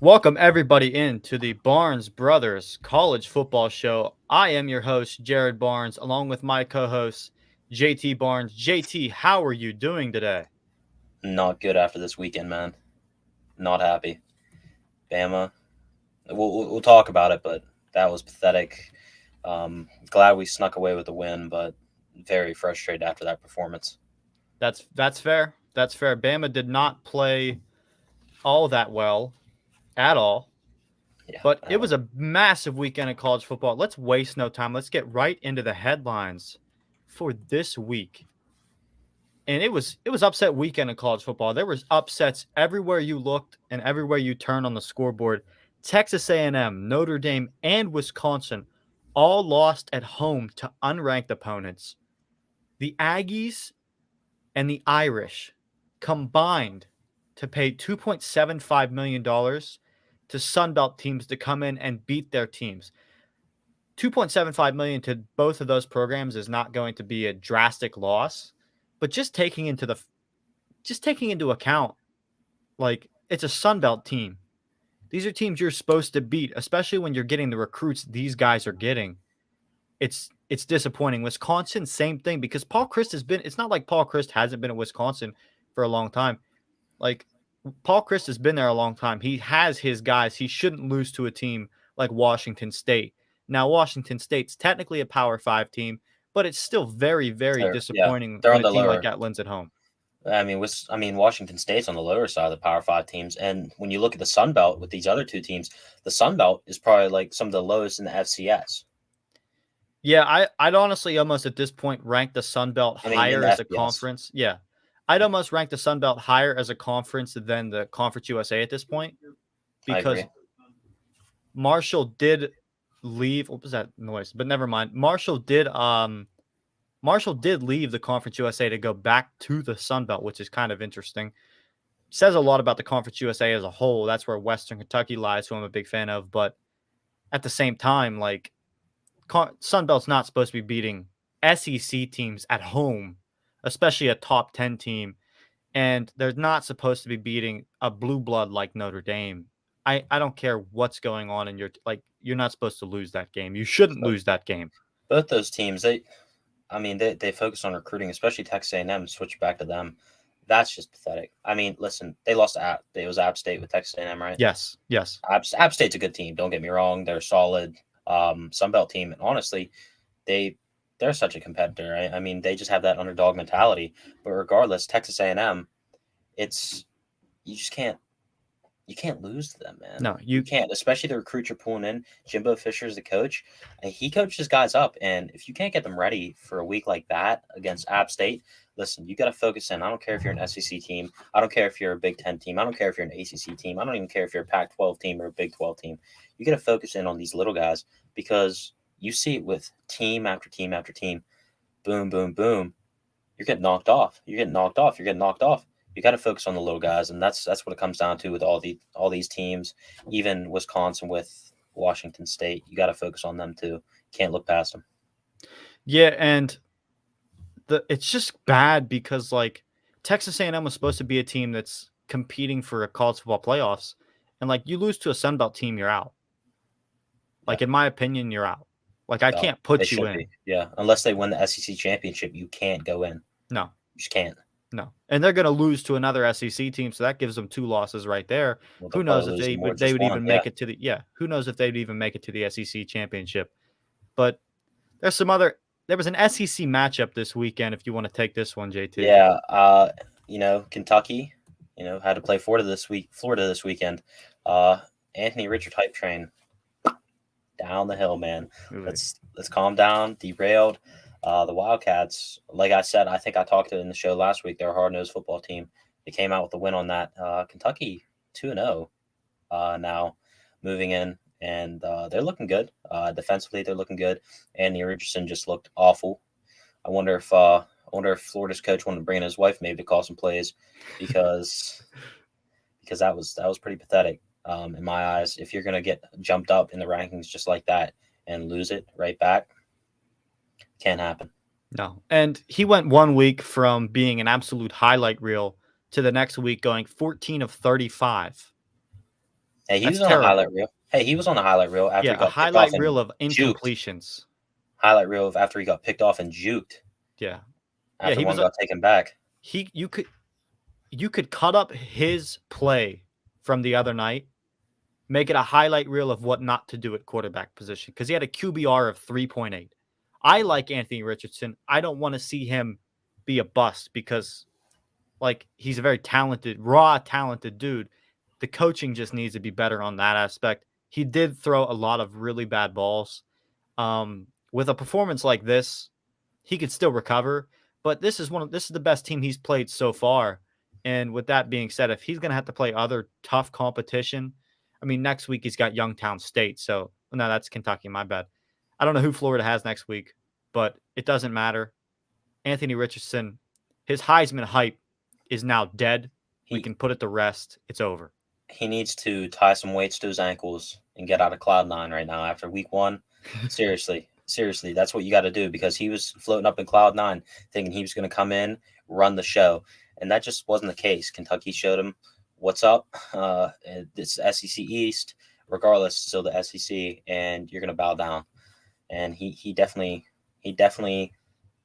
Welcome everybody into the Barnes Brothers College Football Show. I am your host, Jared Barnes, along with my co-host, JT Barnes. JT, how are you doing today? Not good after this weekend, man. Not happy. Bama. We'll talk about it, but that was pathetic. Glad we snuck away with the win, but very frustrated after that performance. That's fair. That's fair. Bama did not play all that well at all, Yeah, but at it was all. a massive weekend of college football. Let's waste no time. Let's get right into the headlines for this week. And it was upset weekend in college football. There was upsets everywhere you looked and everywhere you turned on the scoreboard. Texas A&M, Notre Dame, and Wisconsin all lost at home to unranked opponents. The Aggies and the Irish combined to pay $2.75 million to Sunbelt teams to come in and beat their teams. 2.75 million to both of those programs is not going to be a drastic loss, but just taking into account, like, it's a Sun Belt team. These are teams you're supposed to beat, especially when you're getting the recruits these guys are getting. It's disappointing. Wisconsin, same thing, because Paul Chryst has been. It's not like Paul Chryst hasn't been at Wisconsin for a long time. Like, Paul Chryst has been there a long time. He has his guys. He shouldn't lose to a team like Washington State. Now, Washington State's technically a Power Five team, but it's still very, very Yeah, disappointing they're when on a the team like lower. Gatlin's at home. Washington State's on the lower side of the Power Five teams, and when you look at the Sun Belt with these other two teams, the Sun Belt is probably like some of the lowest in the FCS. Yeah, I'd honestly almost at this point rank the Sun Belt In higher the as a FBS. conference. Yeah. I'd almost rank the Sun Belt higher as a conference than the Conference USA at this point, I because agree. Marshall did leave. What was that noise? But never mind. Marshall did leave the Conference USA to go back to the Sun Belt, which is kind of interesting. Says a lot about the Conference USA as a whole. That's where Western Kentucky lies, who I'm a big fan of. But at the same time, like, Sun Belt's not supposed to be beating SEC teams at home, especially a top 10 team. And they're not supposed to be beating a blue blood like Notre Dame. I don't care what's going on in your, like, you're not supposed to lose that game. You shouldn't But lose that game. both those teams, they focus on recruiting, especially Texas A&M. Switch back to them. That's just pathetic. Listen, they lost to App. It was App State with Texas A&M, right? Yes, yes. App State's a good team. Don't get me wrong; they're a solid Sun Belt team, and honestly, they they're such a competitor. They just have that underdog mentality. But regardless, Texas A&M, it's you just can't lose to them, man. No, You you can't, especially the recruit you're pulling in. Jimbo Fisher is the coach. And he coaches guys up, and if you can't get them ready for a week like that against App State, listen, you got to focus in. I don't care if you're an SEC team. I don't care if you're a Big Ten team. I don't care if you're an ACC team. I don't even care if you're a Pac-12 team or a Big 12 team. You got to focus in on these little guys because you see it with team after team after team. Boom, boom, boom. You're getting knocked off. You're getting knocked off. You're getting knocked off. You got to focus on the little guys, and that's what it comes down to with all these teams. Even Wisconsin with Washington State, you got to focus on them too. Can't look past them. yeah, and it's just bad because, like, Texas A&M was supposed to be a team that's competing for a college football playoffs, and, like, you lose to a Sun Belt team, you're out. Yeah, Like, in my opinion, you're out. Like, I can't they put you should be. in. Yeah, unless they win the SEC championship, you can't go in. No, You just can't. no. And they're going to lose to another SEC team, so that gives them two losses right there. Well, they'll Who knows probably if lose more they just would one. even Yeah, make it to the yeah, who knows if they'd even make it to the SEC championship. But there's some other there was an SEC matchup this weekend if you want to take this one, JT. yeah. Kentucky, had to play Florida this weekend. Uh, Anthony Richard hype train down the hill, man. Really. Let's calm down. Derailed. The Wildcats, like I said, I think I talked to it in the show last week. They're a hard nosed football team. They came out with a win on that. Kentucky 2-0 now, moving in, and they're looking good. Defensively, they're looking good. Anthony Richardson just looked awful. I wonder if Florida's coach wanted to bring in his wife maybe to call some plays because that was pretty pathetic in my eyes. If you're gonna get jumped up in the rankings just like that and lose it right back, can't happen. No. And he went 1 week from being an absolute highlight reel to the next week going 14 of 35. Hey, he That's was on a highlight terrible. reel. Hey, he was on a highlight reel after Yeah, he a got picked off highlight and reel of juked. incompletions. Highlight reel of after he got picked off and juked Yeah. Yeah, after one got taken back. you could cut up his play from the other night, make it a highlight reel of what not to do at quarterback position because he had a QBR of 3.8. I like Anthony Richardson. I don't want to see him be a bust because like he's a very talented, raw talented dude. The coaching just needs to be better on that aspect. He did throw a lot of really bad balls. With a performance like this, he could still recover, but this is the best team he's played so far. And with that being said, if he's going to have to play other tough competition, I mean, next week he's got Youngstown State. So no, that's Kentucky. My bad. I don't know who Florida has next week, but it doesn't matter. Anthony Richardson, his Heisman hype is now dead. We He can put it to rest. It's over. he needs to tie some weights to his ankles and get out of cloud nine right now after week one. Seriously, that's what you got to do because he was floating up in cloud nine, thinking he was going to come in, run the show, and that just wasn't the case. Kentucky showed him what's up. It's SEC East, regardless, still the SEC, and you're going to bow down. And he definitely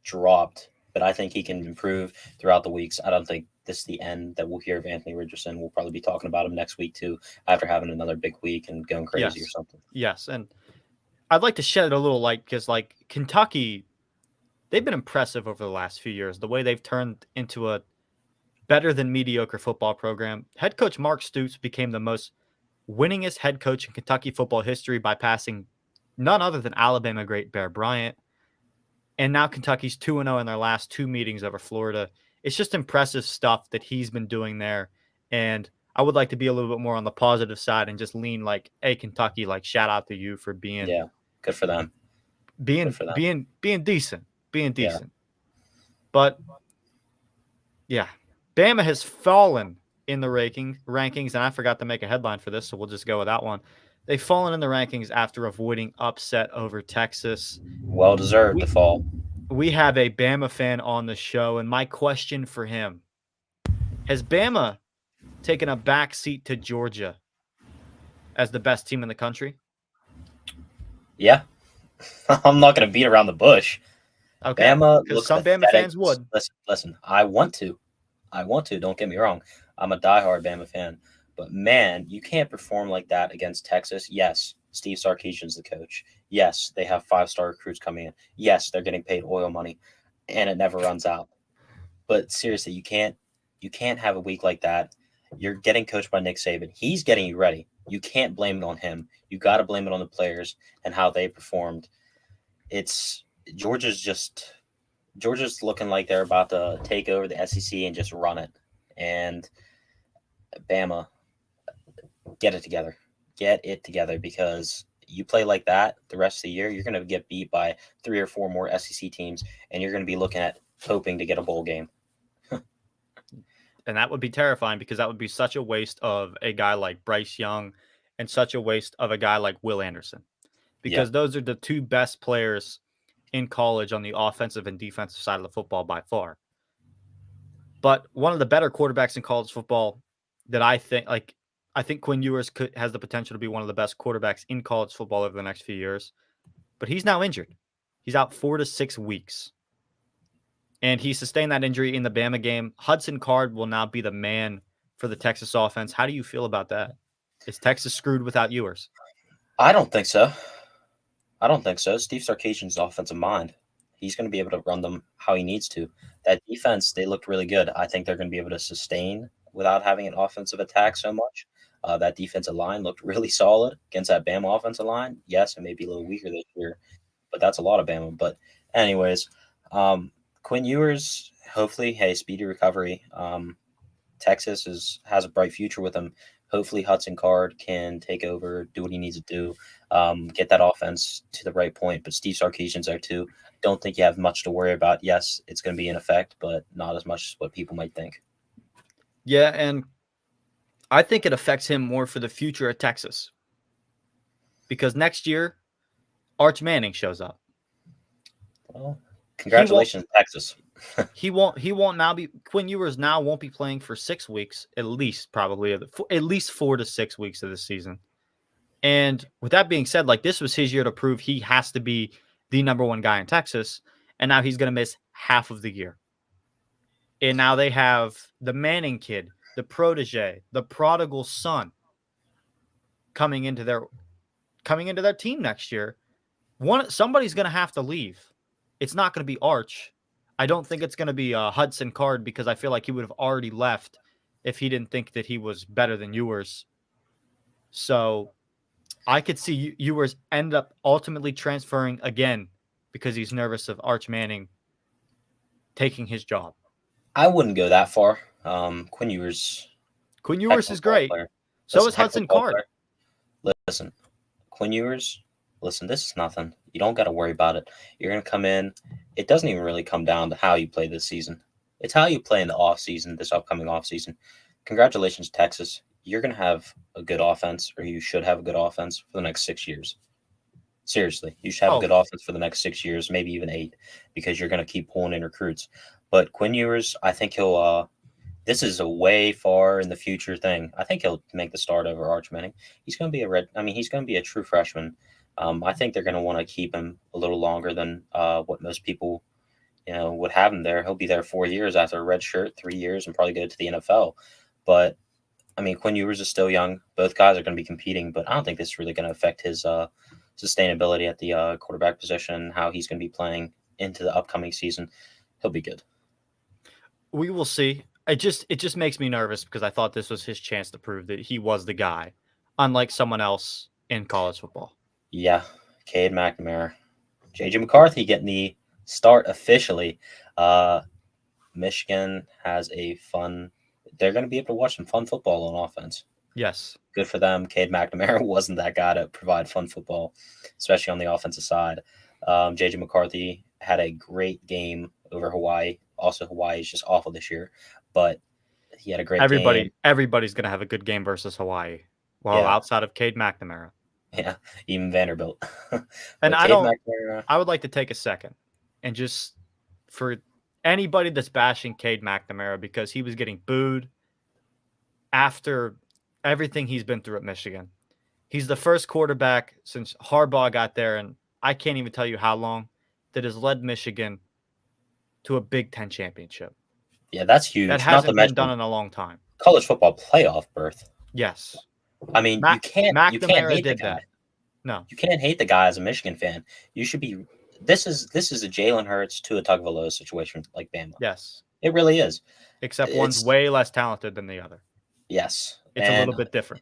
dropped, but I think he can improve throughout the weeks. I don't think this is the end that we'll hear of Anthony Richardson. We'll probably be talking about him next week too, after having another big week and going crazy or Yes. something. Yes. And I'd like to shed a little light because, like, Kentucky, they've been impressive over the last few years. The way they've turned into a better than mediocre football program. Head coach Mark Stoops became the most winningest head coach in Kentucky football history by passing none other than Alabama great Bear Bryant. And now Kentucky's 2-0 in their last two meetings over Florida. It's just impressive stuff that he's been doing there. And I would like to be a little bit more on the positive side and just lean like, hey, Kentucky, like shout out to you for being Yeah, good for them. Good being for them. being being decent. Being Yeah. decent. But yeah. Bama has fallen in the rankings, and I forgot to make a headline for this, so we'll just go with that one. They've fallen in the rankings after avoiding upset over Texas. Well deserved to fall. We have a Bama fan on the show, and my question for him, has Bama taken a back seat to Georgia as the best team in the country? Yeah. I'm not going to beat around the bush. Okay, Bama because looks some Bama pathetic. fans would. Listen. I want to. Don't get me wrong. I'm a diehard Bama fan. But man, you can't perform like that against Texas. Yes, Steve Sarkisian's the coach. Yes, they have 5-star recruits coming in. Yes, they're getting paid oil money, and it never runs out. But seriously, you can't have a week like that. You're getting coached by Nick Saban. He's getting you ready. You can't blame it on him. You got to blame it on the players and how they performed. It's Georgia's looking like they're about to take over the SEC and just run it. And Bama, get it together. Get it together because you play like that the rest of the year, you're going to get beat by 3 or 4 more SEC teams, and you're going to be looking at hoping to get a bowl game. And that would be terrifying because that would be such a waste of a guy like Bryce Young and such a waste of a guy like Will Anderson. Because those are the two best players in college on the offensive and defensive side of the football by far. But one of the better quarterbacks in college football that I think Quinn Ewers has the potential to be one of the best quarterbacks in college football over the next few years. But he's now injured. He's out 4 to 6 weeks. And he sustained that injury in the Bama game. Hudson Card will now be the man for the Texas offense. How do you feel about that? Is Texas screwed without Ewers? I don't think so. Steve Sarkisian's offensive mind. He's going to be able to run them how he needs to. That defense, they looked really good. I think they're going to be able to sustain without having an offensive attack so much. That defensive line looked really solid against that Bama offensive line. Yes, it may be a little weaker this year, but that's a lot of Bama. But anyways, Quinn Ewers, hopefully, hey, speedy recovery. Texas has a bright future with him. Hopefully Hudson Card can take over, do what he needs to do, get that offense to the right point. But Steve Sarkisian's there too. Don't think you have much to worry about. Yes, it's going to be in effect, but not as much as what people might think. Yeah, and I think it affects him more for the future of Texas. Because next year, Arch Manning shows up. Well, congratulations, Texas. He won't now be Quinn Ewers now won't be playing for 6 weeks at least, probably at least 4 to 6 weeks of the season. And with that being said, like, this was his year to prove he has to be the number one guy in Texas, and now he's going to miss half of the year. And now they have the Manning kid, the protege, the prodigal son coming into their team next year. Somebody's going to have to leave. It's not going to be Arch. I don't think it's going to be Hudson Card, because I feel like he would have already left if he didn't think that he was better than Ewers. So I could see Ewers end up ultimately transferring again because he's nervous of Arch Manning taking his job. I wouldn't go that far. Quinn Ewers is great. Player. So is Hudson Card. Listen, Quinn Ewers, listen, this is nothing. You don't got to worry about it. You're going to come in. It doesn't even really come down to how you play this season. It's how you play in the offseason, this upcoming offseason. Congratulations, Texas. You're going to have a good offense, or you should have a good offense for the next 6 years. Seriously, you should have a good offense for the next 6 years, maybe even 8, because you're going to keep pulling in recruits. But Quinn Ewers, I think he'll this is a way far in the future thing. I think he'll make the start over Arch Manning. He's going to be he's going to be a true freshman. I think they're going to want to keep him a little longer than what most people, would have him there. He'll be there 4 years after a red shirt, 3 years, and probably go to the NFL. But Quinn Ewers is still young. Both guys are going to be competing, but I don't think this is really going to affect his sustainability at the quarterback position, how he's going to be playing into the upcoming season. He'll be good. We will see. It just makes me nervous because I thought this was his chance to prove that he was the guy, unlike someone else in college football. Yeah, Cade McNamara. J.J. McCarthy getting the start officially. Michigan has they're going to be able to watch some fun football on offense. Yes. Good for them. Cade McNamara wasn't that guy to provide fun football, especially on the offensive side. J.J. McCarthy had a great game over Hawaii. Also, Hawaii is just awful this year, but he had a great game. Everybody's going to have a good game versus Hawaii. Well, outside of Cade McNamara. Yeah, even Vanderbilt. And I would like to take a second and just, for anybody that's bashing Cade McNamara because he was getting booed after everything he's been through at Michigan. He's the first quarterback since Harbaugh got there, and I can't even tell you how long, that has led Michigan to a Big Ten championship. Yeah, that's huge. That hasn't been done in a long time. College football playoff berth. Yes. You can't hate the guy. That. No. You can't hate the guy as a Michigan fan. You should be. This is a Jalen Hurts to a Tagovailoa situation like Bama. Yes. It really is. Except one's way less talented than the other. Yes. It's a little bit different.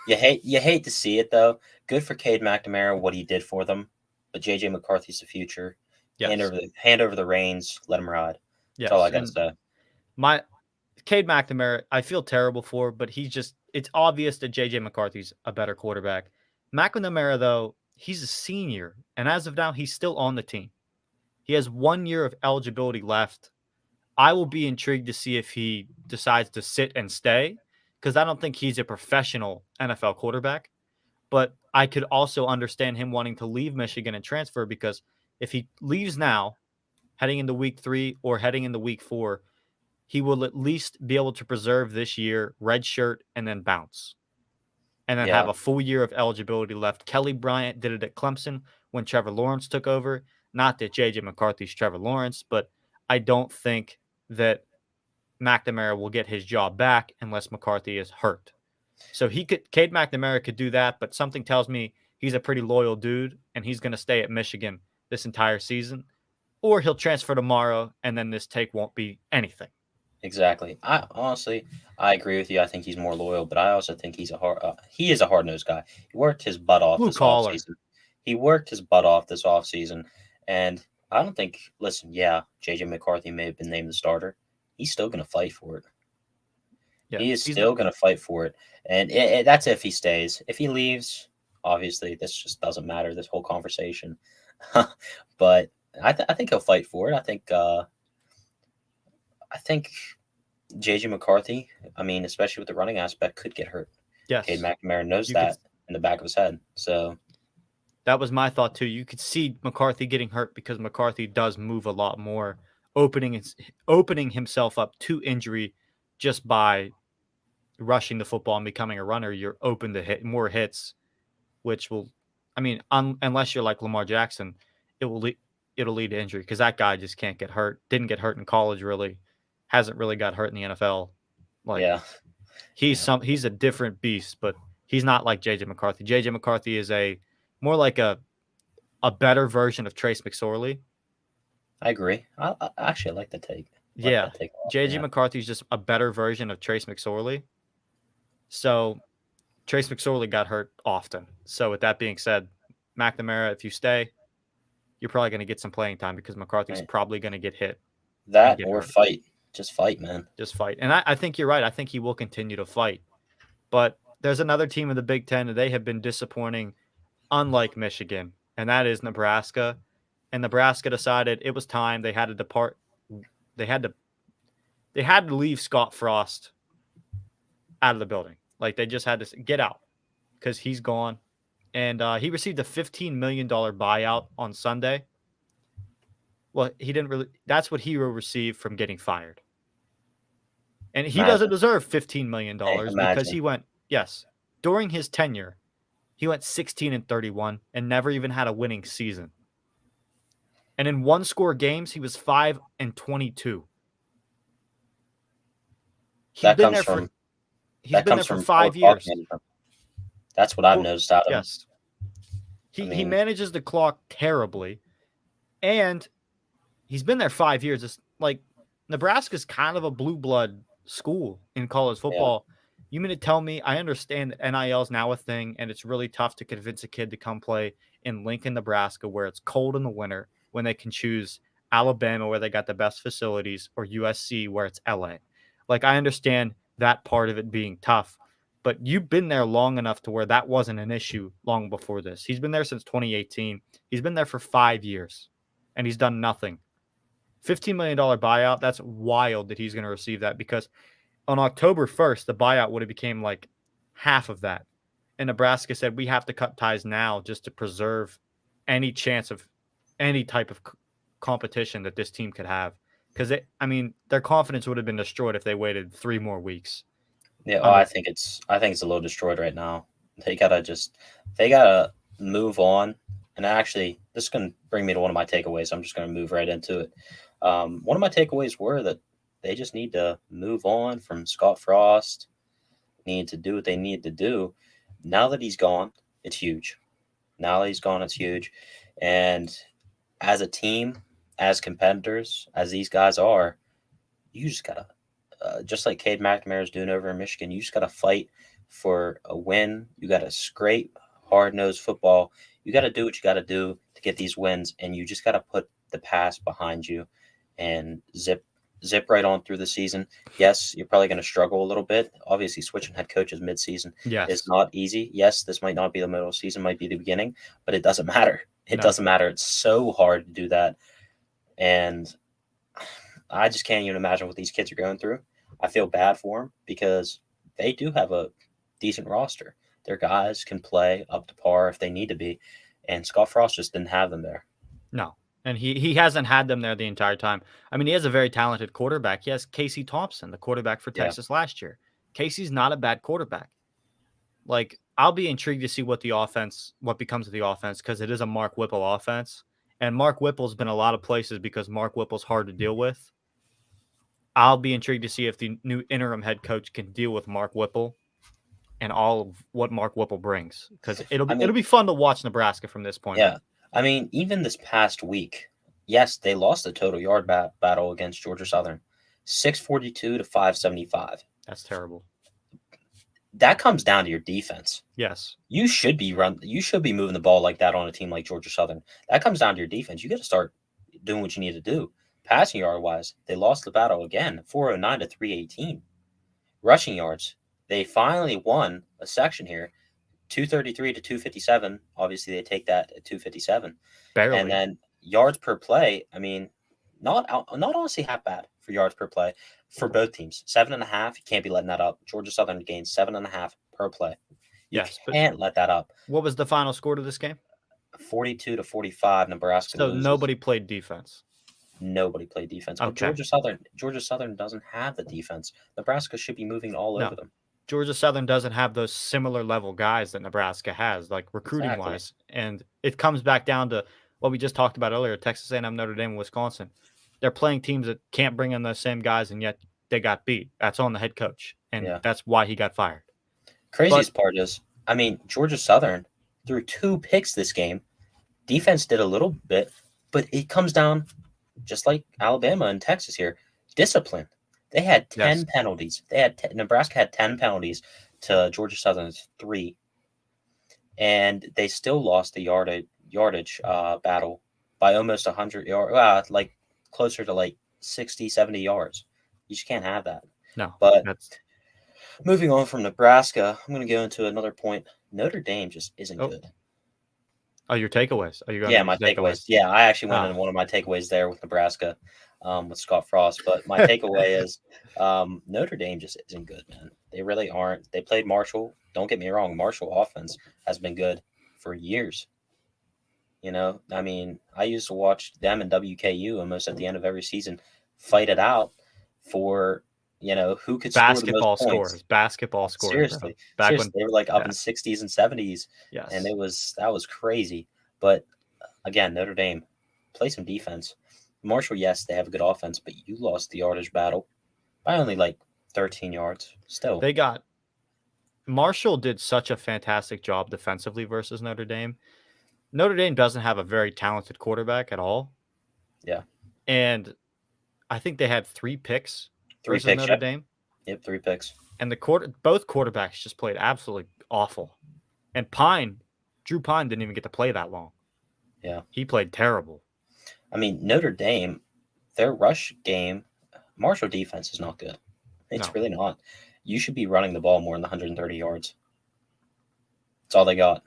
you hate to see it, though. Good for Cade McNamara, what he did for them. But J.J. McCarthy's the future. Yes. Hand over the reins. Let him ride. Yes. That's all I got to say. Cade McNamara, I feel terrible for, but it's obvious that J.J. McCarthy's a better quarterback. McNamara, though, he's a senior, and as of now, he's still on the team. He has 1 year of eligibility left. I will be intrigued to see if he decides to sit and stay, because I don't think he's a professional NFL quarterback. But I could also understand him wanting to leave Michigan and transfer, because if he leaves now, heading into week 3 or heading into week 4, he will at least be able to preserve this year, redshirt, and then bounce. And then have a full year of eligibility left. Kelly Bryant did it at Clemson when Trevor Lawrence took over. Not that J.J. McCarthy's Trevor Lawrence, but I don't think that McNamara will get his job back unless McCarthy is hurt. So Cade McNamara could do that, but something tells me he's a pretty loyal dude, and he's going to stay at Michigan this entire season. Or he'll transfer tomorrow, and then this take won't be anything. Exactly. I agree with you. I think he's more loyal, but I also think he is a hard-nosed guy. He worked his butt off this offseason. He worked his butt off this offseason, and I don't think. Listen, J.J. McCarthy may have been named the starter. He's still going to fight for it. Yeah, he is still going to fight for it, and that's if he stays. If he leaves, obviously, this just doesn't matter. This whole conversation, but I think he'll fight for it. I think J.J. McCarthy, especially with the running aspect, could get hurt. Yes. Cade McNamara knows that in the back of his head. So that was my thought, too. You could see McCarthy getting hurt because McCarthy does move a lot more opening himself up to injury just by rushing the football and becoming a runner. You're open to hit more hits, which will, I mean, unless you're like Lamar Jackson, it'll lead to injury because that guy just can't get hurt. Didn't get hurt in college, really. Hasn't really got hurt in the NFL. Like Yeah. he's a different beast, but he's not like JJ McCarthy. JJ McCarthy is more like a better version of Trace McSorley. I agree. I actually like the take. Yeah. That take JJ McCarthy is just a better version of Trace McSorley. So Trace McSorley got hurt often. So with that being said, McNamara, if you stay, you're probably going to get some playing time because McCarthy's probably going to get hit. That or fight. Just fight, man. Just fight. And I think you're right. I think he will continue to fight. But there's another team in the Big Ten, and they have been disappointing, unlike Michigan, and that is Nebraska. And Nebraska decided it was time. They had to depart. They had to leave Scott Frost out of the building. Like they just had to get out because he's gone. And he received a $15 million buyout on Sunday. Well, he didn't really. That's what he will receive from getting fired. And he doesn't deserve $15 million because he went, during his tenure, he went 16-31 and never even had a winning season. And in one-score games, he was 5-22. He's been there for 5 years. That's what I've noticed out of him. Yes. He manages the clock terribly, and he's been there 5 years. It's like Nebraska's kind of a blue blood school in college football. Yeah. You mean to tell me, I understand that NIL is now a thing, and it's really tough to convince a kid to come play in Lincoln, Nebraska, where it's cold in the winter, when they can choose Alabama, where they got the best facilities, or USC, where it's LA. Like, I understand that part of it being tough, but you've been there long enough to where that wasn't an issue long before this. He's been there since 2018. He's been there for 5 years, and he's done nothing. $15 million buyout, that's wild that he's going to receive that because on October 1st, the buyout would have became like half of that. And Nebraska said, we have to cut ties now just to preserve any chance of any type of competition that this team could have. Because, their confidence would have been destroyed if they waited 3 more weeks. Yeah, I think it's a little destroyed right now. They gotta move on. And actually, this is going to bring me to one of my takeaways. I'm just going to move right into it. One of my takeaways were that they just need to move on from Scott Frost, need to do what they need to do. Now that he's gone, it's huge. And as a team, as competitors, as these guys are, you just got to, just like Cade McNamara is doing over in Michigan, you just got to fight for a win. You got to scrape hard-nosed football. You got to do what you got to do to get these wins, and you just got to put the past behind you and zip right on through the season. Yes, you're probably going to struggle a little bit. Obviously, switching head coaches mid-season is not easy. Yes, this might not be the middle of the season, might be the beginning, but it doesn't matter. It doesn't matter. It's so hard to do that, and I just can't even imagine what these kids are going through. I feel bad for them because they do have a decent roster. Their guys can play up to par if they need to be, and Scott Frost just didn't have them there. No. And he hasn't had them there the entire time. He has a very talented quarterback. He has Casey Thompson, the quarterback for Texas last year. Casey's not a bad quarterback. Like, I'll be intrigued to see what becomes of the offense because it is a Mark Whipple offense. And Mark Whipple's been a lot of places because Mark Whipple's hard to deal with. I'll be intrigued to see if the new interim head coach can deal with Mark Whipple and all of what Mark Whipple brings because it'll be fun to watch Nebraska from this point. Yeah. Even this past week, yes, they lost the total yard battle against Georgia Southern, 642 to 575. That's terrible. That comes down to your defense. Yes. You should be moving the ball like that on a team like Georgia Southern. That comes down to your defense. You got to start doing what you need to do. Passing yard wise, they lost the battle again, 409 to 318. Rushing yards, they finally won a section here. 233 to 257. Obviously, they take that at 257. Barely. And then yards per play, not honestly half bad for yards per play for both teams. 7.5. You can't be letting that up. Georgia Southern gained 7.5 per play. You can't let that up. What was the final score to this game? 42 to 45. Nebraska. So loses. Nobody played defense. Nobody played defense. But Okay. Georgia Southern doesn't have the defense. Nebraska should be moving all over No. them. Georgia Southern doesn't have those similar level guys that Nebraska has, like recruiting Exactly. wise. And it comes back down to what we just talked about earlier: Texas A&M, Notre Dame, and Wisconsin. They're playing teams that can't bring in those same guys, and yet they got beat. That's on the head coach, and Yeah. that's why he got fired. Craziest part is, I mean, Georgia Southern threw 2 picks this game. Defense did a little bit, but it comes down just like Alabama and Texas here. Discipline. They had 10 penalties. Nebraska had 10 penalties to Georgia Southern's 3, and they still lost the yardage battle by almost 100 yards, like closer to like 60, 70 yards. You just can't have that. No, But that's moving on from Nebraska, I'm going to go into another point. Notre Dame just isn't good. your takeaways. Are you going? Yeah, my takeaways. Yeah, I actually went into one of my takeaways there with Nebraska, with Scott Frost. But my takeaway is Notre Dame just isn't good, man. They really aren't. They played Marshall. Don't get me wrong. Marshall offense has been good for years. You know, I mean, I used to watch them and WKU almost at the end of every season fight it out for, who could score the most points. Basketball scores. Seriously. Seriously, they were like up in 60s and 70s. Yes. And that was crazy. But again, Notre Dame, play some defense. Marshall, yes, they have a good offense, but you lost the yardage battle by only like 13 yards. Still. Marshall did such a fantastic job defensively versus Notre Dame. Notre Dame doesn't have a very talented quarterback at all. Yeah. And I think they had 3 picks versus Notre Dame. Yep, 3 picks. And both quarterbacks just played absolutely awful. And Drew Pine didn't even get to play that long. Yeah. He played terrible. I mean, Notre Dame, their rush game, Marshall defense is not good. It's really not. You should be running the ball more than 130 yards. That's all they got.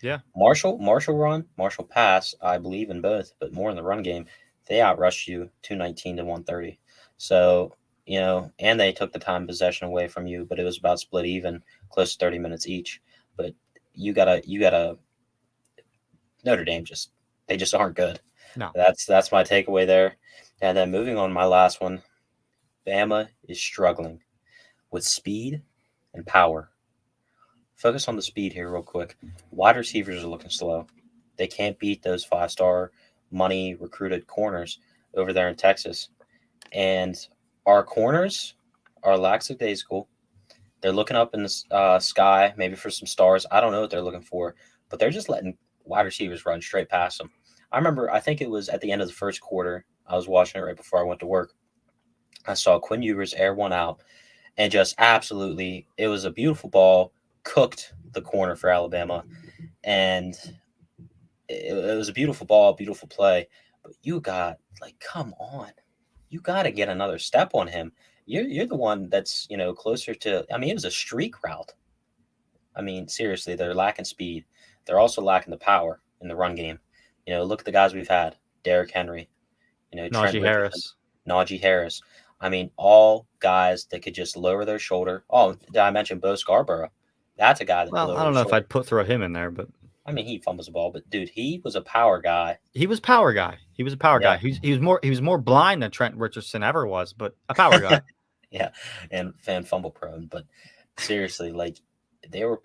Yeah. Marshall run, Marshall pass, I believe in both, but more in the run game. They outrushed you 219 to 130. So, and they took the time possession away from you, but it was about split even, close to 30 minutes each. But you gotta Notre Dame they just aren't good. No. That's my takeaway there. And then moving on, my last one, Bama is struggling with speed and power. Focus on the speed here real quick. Wide receivers are looking slow. They can't beat those 5-star money recruited corners over there in Texas. And our corners are lackadaisical. They're looking up in the sky, maybe for some stars. I don't know what they're looking for, but they're just letting wide receivers run straight past them. I think it was at the end of the first quarter. I was watching it right before I went to work. I saw Quinn Ewers air one out and just absolutely, it was a beautiful ball, cooked the corner for Alabama. And it was a beautiful ball, beautiful play. But come on. You got to get another step on him. You're the one that's, closer to, it was a streak route. Seriously, they're lacking speed. They're also lacking the power in the run game. Look at the guys we've had. Derrick Henry, Najee Harris. All guys that could just lower their shoulder. Oh, did I mention Bo Scarborough? That's a guy that. Well, I don't know if I'd throw him in there, but he fumbles the ball, but dude, he was a power guy. He was a power guy. He was more blind than Trent Richardson ever was, but a power guy. Yeah, and fan fumble prone. But seriously, they were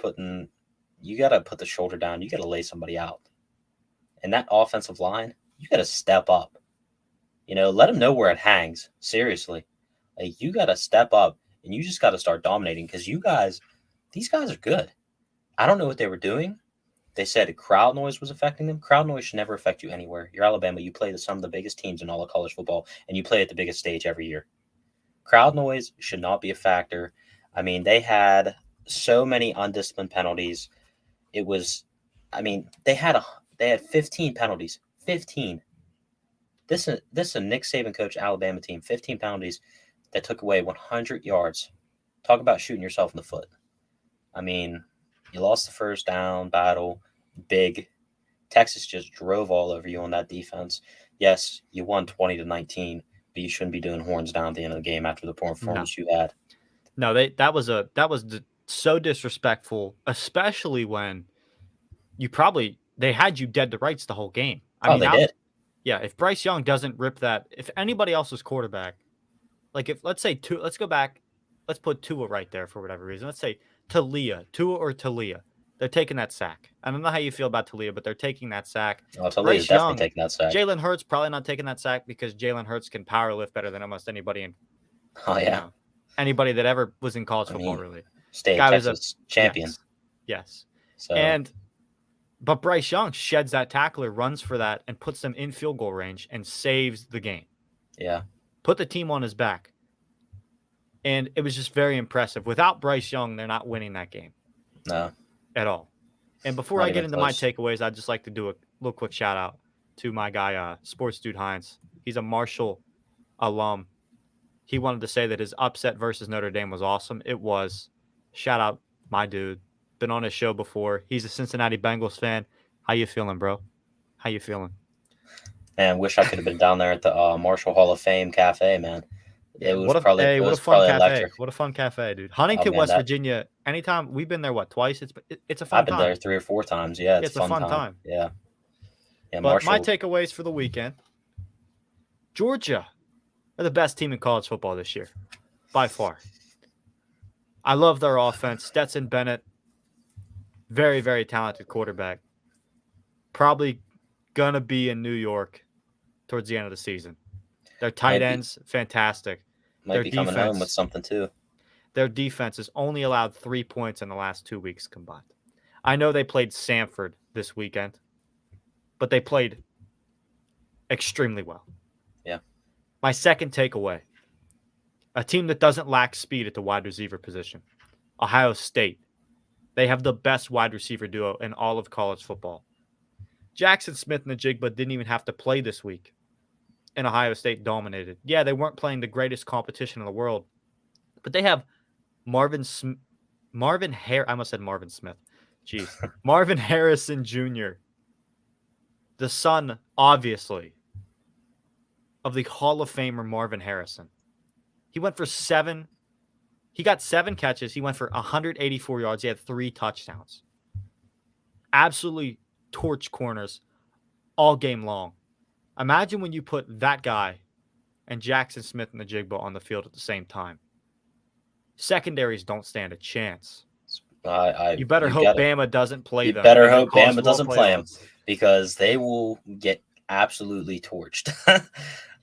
you got to put the shoulder down. You got to lay somebody out. And that offensive line, you got to step up. Let them know where it hangs. Seriously. You got to step up, and you just got to start dominating because these guys are good. I don't know what they were doing. They said crowd noise was affecting them. Crowd noise should never affect you anywhere. You're Alabama. You play some of the biggest teams in all of college football, and you play at the biggest stage every year. Crowd noise should not be a factor. They had so many undisciplined penalties. It was, they had 15 penalties. 15. This is a Nick Saban coach Alabama team. 15 penalties that took away 100 yards. Talk about shooting yourself in the foot. You lost the first down battle. Big. Texas just drove all over you on that defense. Yes, you won 20-19, but you shouldn't be doing horns down at the end of the game after the performance you had. No, that was so disrespectful, especially when they had you dead to rights the whole game. They did. Yeah, if Bryce Young doesn't rip that, if anybody else's quarterback, like if let's say two, let's go back, let's put Tua right there for whatever reason. Let's say Tua or Talia. They're taking that sack. I don't know how you feel about Talia, but they're taking that sack. I'll tell you, Bryce definitely Young, taking that sack. Jalen Hurts probably not taking that sack because Jalen Hurts can power lift better than almost anybody in Oh you yeah, know anybody that ever was in college I football mean, really. state of Guy was a Texas champion. yes, yes, So and but Bryce Young sheds that tackler, runs for that, and puts them in field goal range and saves the game. yeah, Put the team on his back. And it was just very impressive. Without Bryce Young, they're not winning that game no, at all. And before not I get even into my close. takeaways, I'd just like to do a little quick shout out to my guy, Sports Dude Hines. He's a Marshall alum. He wanted to say that his upset versus Notre Dame was awesome. It was. Shout out, my dude. Been on his show before. He's a Cincinnati Bengals fan. How you feeling, bro? How you feeling? Man, wish I could have been down there at the Marshall Hall of Fame Cafe, man. Yeah, It was what a fun probably cafe. electric. What a fun cafe, dude. Oh Huntington, man, West that Virginia. Anytime we've been there, what, twice? It's a I've fun been there time. 3 or 4 times. Yeah, Yeah, it's it's a a fun fun time. time. Yeah, yeah. But my Marshall. takeaways for the weekend: Georgia are the best team in college football this year, by far. I love their offense. Stetson Bennett, very, very talented quarterback. Probably gonna be in New York towards the end of the season. Their tight might be ends, fantastic. might Their be coming home with defense, something too. their defense has only allowed 3 points in the last 2 weeks combined. I know they played Samford this weekend, but they played extremely well. Yeah. My second takeaway: a team that doesn't lack speed at the wide receiver position. Ohio State. They have the best wide receiver duo in all of college football. Jackson Smith and the Jigba didn't even have to play this week, and Ohio State dominated. Yeah, they weren't playing the greatest competition in the world, but they have I almost said Marvin Smith. Jeez. Marvin Harrison Jr., the son, obviously, of the Hall of Famer Marvin Harrison. He got 7 catches. He went for 184 yards. He had 3 touchdowns. Absolutely torch corners all game long. Imagine when you put that guy and Jackson Smith and the Jigba on the field at the same time. Secondaries don't stand a chance. You better You hope got Bama doesn't play You them better in their hope college Bama football doesn't play him playoffs. because they will get absolutely torched.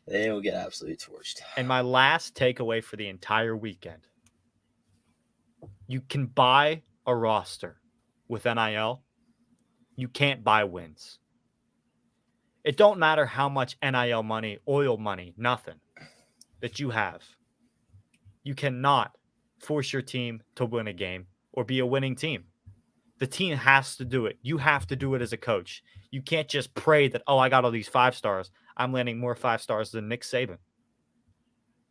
They will get absolutely torched. And my last takeaway for the entire weekend: you can buy a roster with NIL. You can't buy wins. It don't matter how much NIL money, oil money, nothing that you have. You cannot force your team to win a game or be a winning team. The team has to do it. You have to do it as a coach. You can't just pray that, oh, I got all these 5 stars. I'm landing more 5 stars than Nick Saban.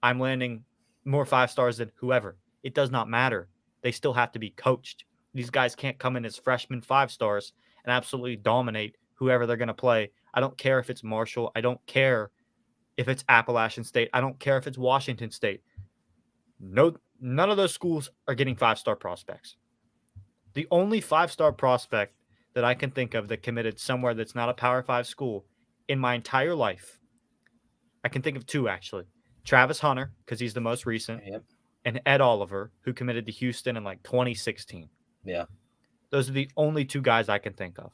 I'm landing more 5 stars than whoever. It does not matter. They still have to be coached. These guys can't come in as freshmen 5 stars and absolutely dominate whoever they're going to play. I don't care if it's Marshall. I don't care if it's Appalachian State. I don't care if it's Washington State. No, none of those schools are getting 5-star prospects. The only 5-star prospect that I can think of that committed somewhere that's not a Power 5 school in my entire life, I can think of 2 actually. Travis Hunter, because he's the most recent, Yep. and Ed Oliver, who committed to Houston in like 2016. Yeah. Those are the only 2 guys I can think of.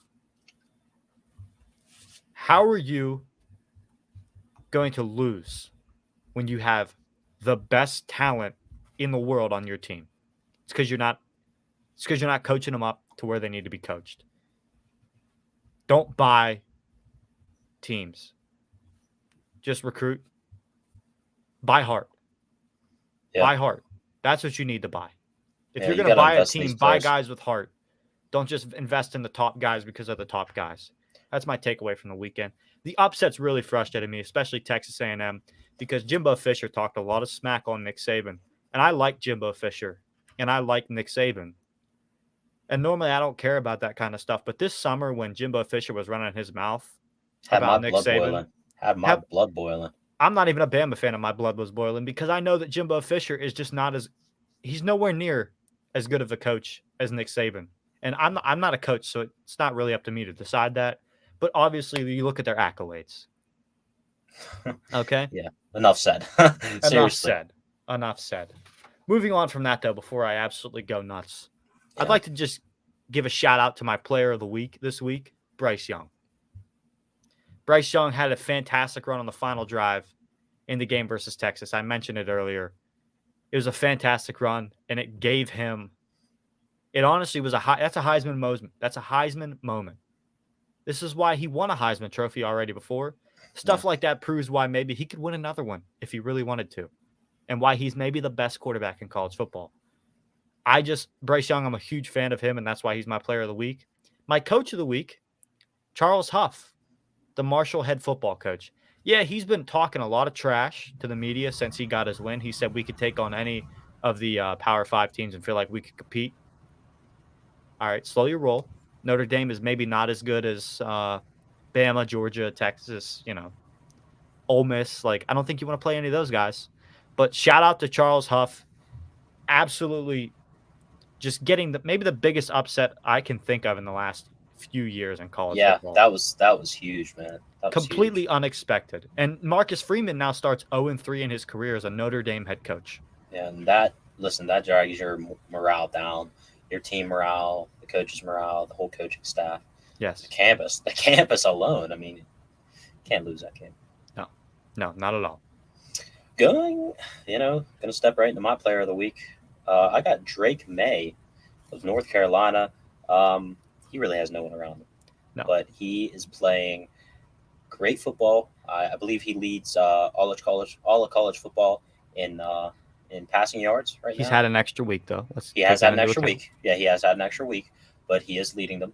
How are you going to lose when you have the best talent in the world on your team? It's because you're not coaching them up to where they need to be coached. Don't buy teams. Just recruit. Buy heart. Yep. Buy heart. That's what you need to buy. If Yeah, you're you going to gotta buy a invest in team, these buy players. guys with heart. Don't just invest in the top guys because they're the top guys. That's my takeaway from the weekend. The upsets really frustrated me, especially Texas A&M, because Jimbo Fisher talked a lot of smack on Nick Saban. And I like Jimbo Fisher, and I like Nick Saban. And normally I don't care about that kind of stuff. But this summer when Jimbo Fisher was running his mouth Had my about Nick blood Saban, boiling. Had my blood boiling. I'm not even a Bama fan and my blood was boiling because I know that Jimbo Fisher is just not as – he's nowhere near as good of a coach as Nick Saban. And I'm not a coach, so it's not really up to me to decide that. But obviously you look at their accolades. Okay? Yeah. Enough said. Enough Seriously. said. Enough said. Moving on from that, though, before I absolutely go nuts, I'd Yeah. like to just give a shout out to my player of the week this week, Bryce Young. Bryce Young had a fantastic run on the final drive in the game versus Texas. I mentioned it earlier. It was a fantastic run, and it gave him. It honestly was that's a Heisman moment. That's a Heisman moment. This is why he won a Heisman Trophy already before. Yeah. Stuff like that proves why maybe he could win another one if he really wanted to, and why he's maybe the best quarterback in college football. Bryce Young, I'm a huge fan of him, and that's why he's my player of the week. My coach of the week, Charles Huff, the Marshall head football coach. Yeah, he's been talking a lot of trash to the media since he got his win. He said we could take on any of the Power 5 teams and feel like we could compete. All right, slow your roll. Notre Dame is maybe not as good as Bama, Georgia, Texas, Ole Miss. Like, I don't think you want to play any of those guys. But shout out to Charles Huff. Absolutely just getting maybe the biggest upset I can think of in the last few years in college Yeah, football. that was huge, man. That was Completely huge. unexpected. And Marcus Freeman now starts 0-3 in his career as a Notre Dame head coach. Yeah, and that drags your morale down, your team morale, the coaches' morale, the whole coaching staff, Yes. the campus alone. I mean, can't lose that game. No, not at all. Gonna step right into my player of the week. I got Drake May of North Carolina. He really has no one around him, No. but he is playing great football. I believe he leads all of college football in passing yards right He's now. had an extra week, though. He has had an extra week. Yeah, he has had an extra week, but he is leading them.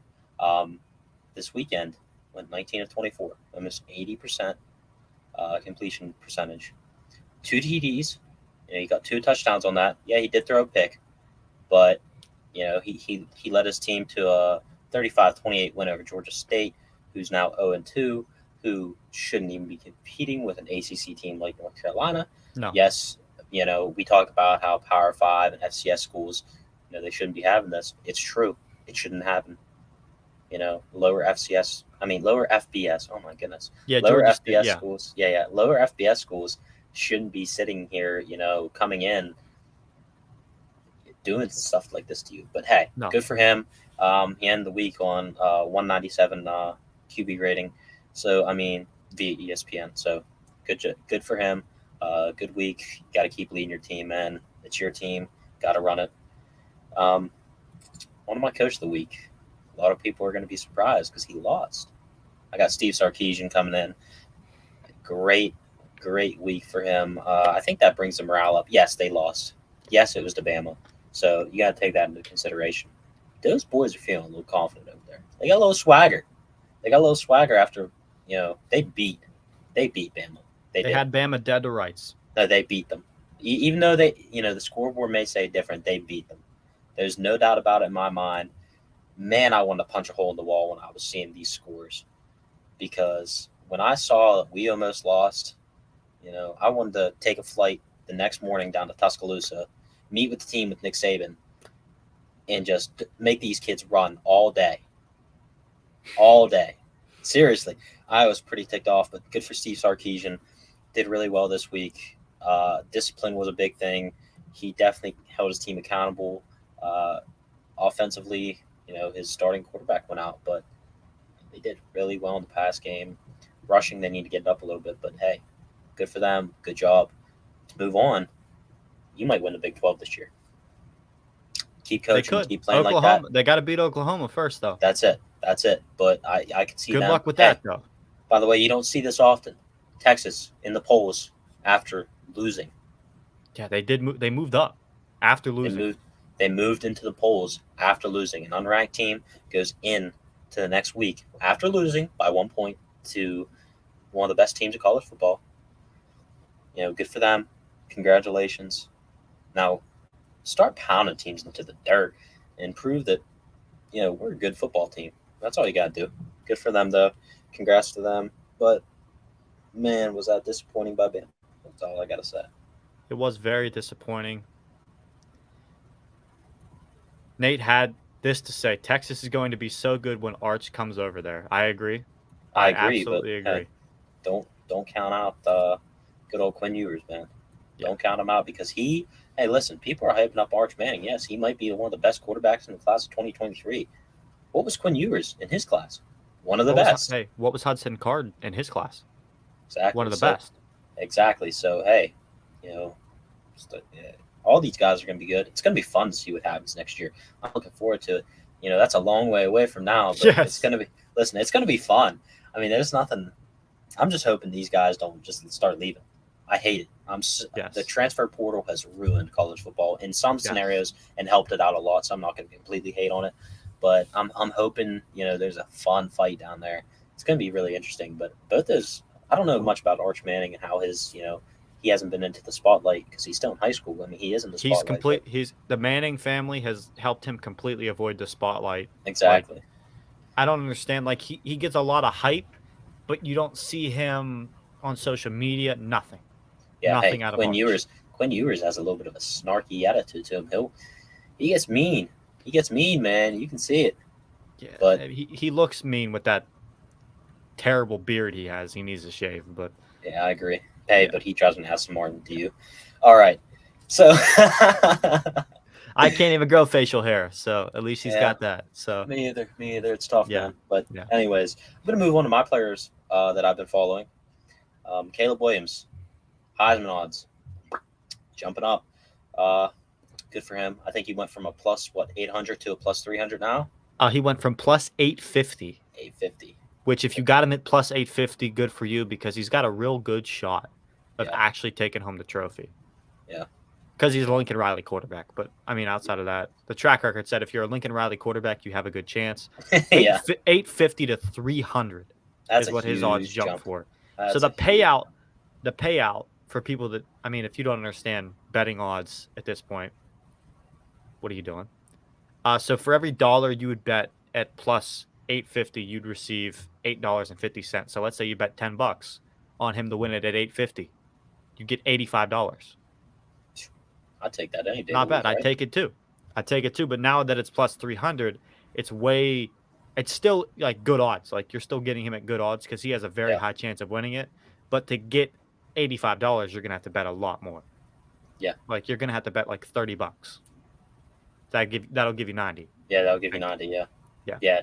This weekend went 19 of 24, almost 80% completion percentage. 2 TDs. He got 2 touchdowns on that. Yeah, he did throw a pick, but he led his team to a 35-28 win over Georgia State, who's now 0-2, who shouldn't even be competing with an ACC team like North Carolina. No. Yes, we talk about how Power 5 and FCS schools, they shouldn't be having this. It's true. It shouldn't happen. Lower FBS. Oh my goodness. Yeah, Lower Georgia FBS State, schools. Yeah. Lower FBS schools shouldn't be sitting here, coming in doing stuff like this to you. But hey, No. Good for him. He ended the week on 197 QB rating. So via ESPN. So good for him. Good week. Got to keep leading your team, man. It's your team. Got to run it. One of my coach of the week. A lot of people are going to be surprised because he lost. I got Steve Sarkisian coming in. Great week for him. I think that brings the morale up. Yes, they lost. Yes, it was to Bama. So you got to take that into consideration. Those boys are feeling a little confident over there. They got a little swagger. After, they beat Bama. They had Bama dead to rights. No, they beat them. Even though the scoreboard may say different, they beat them. There's no doubt about it in my mind. Man, I wanted to punch a hole in the wall when I was seeing these scores, because when I saw that we almost lost, I wanted to take a flight the next morning down to Tuscaloosa, meet with the team with Nick Saban, and just make these kids run all day. All day. Seriously, I was pretty ticked off, but good for Steve Sarkisian. Did really well this week. Discipline was a big thing. He definitely held his team accountable. Offensively, his starting quarterback went out, but they did really well in the pass game. Rushing, they need to get it up a little bit, but hey, good for them. Good job. Let's move on. You might win the Big 12 this year. Keep coaching, keep playing Oklahoma, like that. They got to beat Oklahoma first, though. That's it. But I can see Good them. luck with that, though. By the way, you don't see this often. Texas in the polls after losing. Yeah, they did. They moved up after losing. They moved into the polls after losing. An unranked team goes in to the next week after losing by 1 point to one of the best teams in college football. Good for them. Congratulations. Now, start pounding teams into the dirt and prove that, we're a good football team. That's all you got to do. Good for them, though. Congrats to them. But, man, was that disappointing by Bama. That's all I got to say. It was very disappointing. Nate had this to say: Texas is going to be so good when Arch comes over there. I agree. I agree. Absolutely agree. don't count out good old Quinn Ewers, man. Yeah. Don't count him out because hey, listen, people are hyping up Arch Manning. Yes, he might be one of the best quarterbacks in the class of 2023. What was Quinn Ewers in his class? One of the best. What was Hudson Card in his class? Exactly. One of the best. Exactly. So, hey, all these guys are going to be good. It's going to be fun to see what happens next year. I'm looking forward to it. That's a long way away from now, but it's going to be – listen, it's going to be fun. I mean, there's nothing – I'm just hoping these guys don't just start leaving. I hate it. The transfer portal has ruined college football in some scenarios and helped it out a lot, so I'm not going to completely hate on it. But I'm hoping, there's a fun fight down there. It's going to be really interesting. But both those – I don't know much about Arch Manning and how his, he hasn't been into the spotlight because he's still in high school. I mean, he is in the spotlight. The Manning family has helped him completely avoid the spotlight. Exactly. Like, I don't understand. Like, he gets a lot of hype, but you don't see him on social media. Nothing. Yeah, nothing out of Quinn Ewers. Quinn Ewers has a little bit of a snarky attitude to him. He gets mean. He gets mean, man. You can see it. Yeah, but he looks mean with that terrible beard he has. He needs to shave. But yeah, I agree. Hey, but he tries to have some more than you. All right. So I can't even grow facial hair, so at least he's got that. So me either. It's tough, man. But anyways, I'm gonna move on to my players that I've been following. Caleb Williams, Heisman odds, jumping up. Good for him. I think he went from a plus 800 to a plus 300 now. He went from plus 850. 850. Which, if you got him at plus 850, good for you because he's got a real good shot of actually taking home the trophy. Yeah. Because he's a Lincoln Riley quarterback. But, I mean, outside of that, the track record said if you're a Lincoln Riley quarterback, you have a good chance. 850 to 300 is what his odds jump for. So the payout for people that, I mean, if you don't understand betting odds at this point, what are you doing? So for every dollar you would bet at plus 850, you'd receive $8.50. So let's say you bet $10 on him to win it at 850. You get $85. I'd take that any day. Not bad. Right? I'd take it too. But now that it's plus 300, it's still like good odds. Like you're still getting him at good odds because he has a very high chance of winning it. But to get $85, you're going to have to bet a lot more. Yeah. Like you're going to have to bet like $30. That'll give you 90. Yeah, that'll give you 90. Yeah.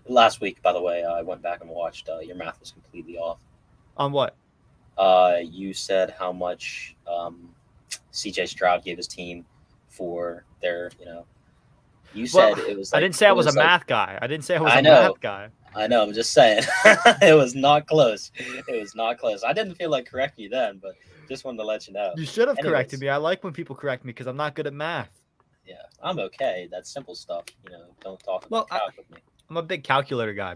Last week, by the way, I went back and watched. Your math was completely off. On what? You said how much C.J. Stroud gave his team for their, You said it was. I didn't say I was a math guy. I didn't say I was a math guy. I know. I'm just saying. It was not close. I didn't feel like correcting you then, but just wanted to let you know. You should have corrected me. I like when people correct me because I'm not good at math. Yeah, I'm okay. That's simple stuff. Don't talk about calc with me. I'm a big calculator guy.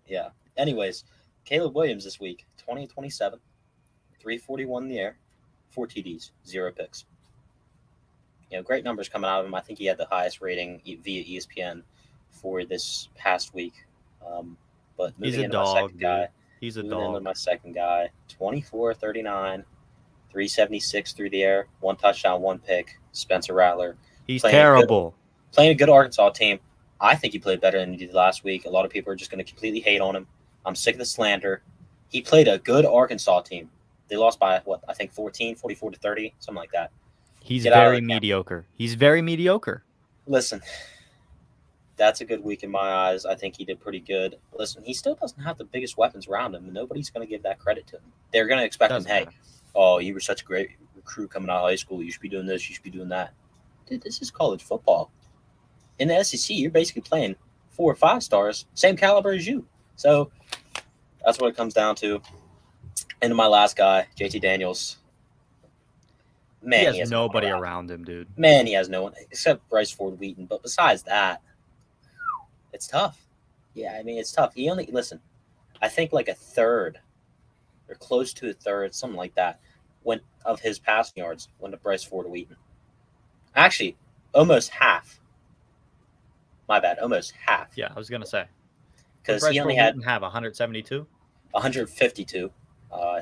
Yeah. Anyways, Caleb Williams this week, 20-27, 341 in the air, 4 TDs, 0 picks. Great numbers coming out of him. I think he had the highest rating via ESPN for this past week. But he's a dog. He's a dog. Into my second guy, 24-39, 376 through the air, 1 touchdown, 1 pick. Spencer Rattler. He's terrible. Playing a good Arkansas team. I think he played better than he did last week. A lot of people are just going to completely hate on him. I'm sick of the slander. He played a good Arkansas team. They lost by, I think 14, 44-30, something like that. He's very mediocre. Listen, that's a good week in my eyes. I think he did pretty good. Listen, he still doesn't have the biggest weapons around him, and nobody's going to give that credit to him. They're going to expect him, hey, you were such a great recruit coming out of high school. You should be doing this. You should be doing that. Dude, this is college football. In the SEC, you're basically playing 4 or 5 stars, same caliber as you. So that's what it comes down to. And my last guy, JT Daniels. Man, he has nobody around him, dude. Man, he has no one except Bryce Ford Wheaton. But besides that, it's tough. Yeah, I mean, it's tough. I think like a third or close to a third, something like that, of his passing yards went to Bryce Ford Wheaton. Actually, almost half. My bad, almost half. Yeah, I was going to say. Because he only had 172? 152.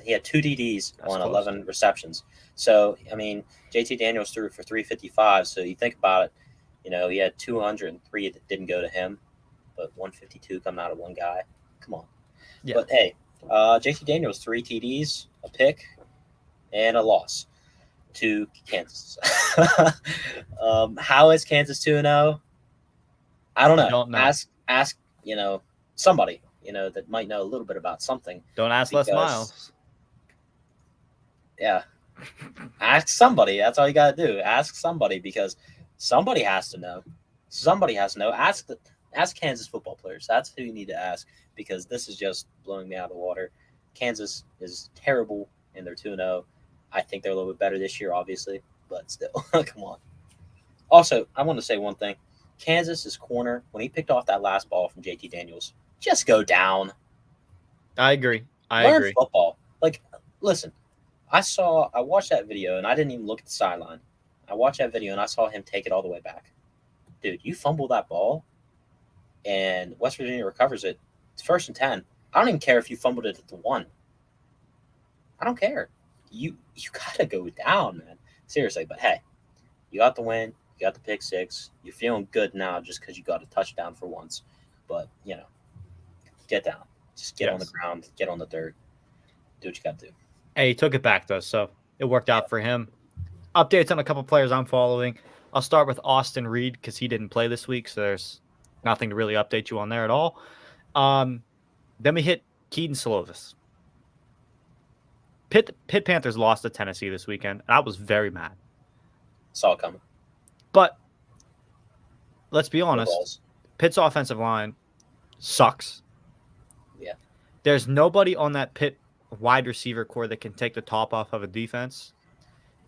He had 2 DDs on 11 receptions. So, I mean, JT Daniels threw for 355. So you think about it, he had 203 that didn't go to him, but 152 coming out of one guy. Come on. Yeah. But, hey, JT Daniels, 3 TDs, a pick, and a loss to Kansas. How is Kansas 2-0? I don't know. Don't know. Ask somebody that might know a little bit about something. Don't ask Les Miles. Yeah, ask somebody. That's all you gotta do. Ask somebody because somebody has to know. Somebody has to know. Ask Kansas football players. That's who you need to ask because this is just blowing me out of the water. Kansas is terrible and they're 2-0. I think they're a little bit better this year, obviously, but still, come on. Also, I want to say one thing. Kansas's corner, when he picked off that last ball from JT Daniels, just go down. I agree. Learn football. Like, listen, I watched that video and I didn't even look at the sideline. I watched that video and I saw him take it all the way back. Dude, you fumble that ball and West Virginia recovers it. It's 1st and 10. I don't even care if you fumbled it at the 1. I don't care. You gotta go down, man. Seriously, but hey, you got the win. You got the pick 6. You're feeling good now just because you got a touchdown for once. But, get down. Just get on the ground. Get on the dirt. Do what you got to do. Hey, he took it back, though, so it worked out for him. Updates on a couple players I'm following. I'll start with Austin Reed because he didn't play this week, so there's nothing to really update you on there at all. Then we hit Keaton Slovis. Pitt Panthers lost to Tennessee this weekend. I was very mad. Saw it coming. But let's be honest. Pitt's offensive line sucks. Yeah. There's nobody on that Pitt wide receiver core that can take the top off of a defense.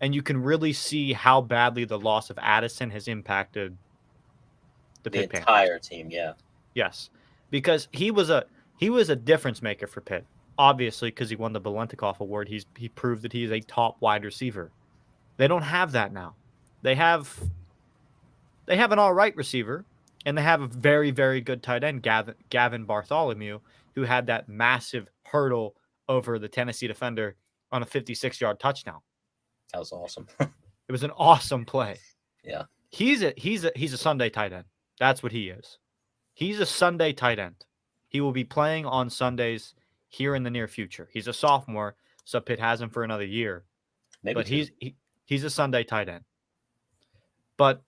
And you can really see how badly the loss of Addison has impacted the Pitt entire Panthers. Team, yeah. Yes. Because he was a difference maker for Pitt. Obviously, because he won the Biletnikoff Award, he proved that he is a top wide receiver. They don't have that now. They have an all right receiver, and they have a very, very good tight end, Gavin Bartholomew, who had that massive hurdle over the Tennessee defender on a 56-yard touchdown. That was awesome. It was an awesome play. Yeah. He's a Sunday tight end. That's what he is. He's a Sunday tight end. He will be playing on Sundays here in the near future. He's a sophomore, so Pitt has him for another year. Maybe but he's a Sunday tight end. But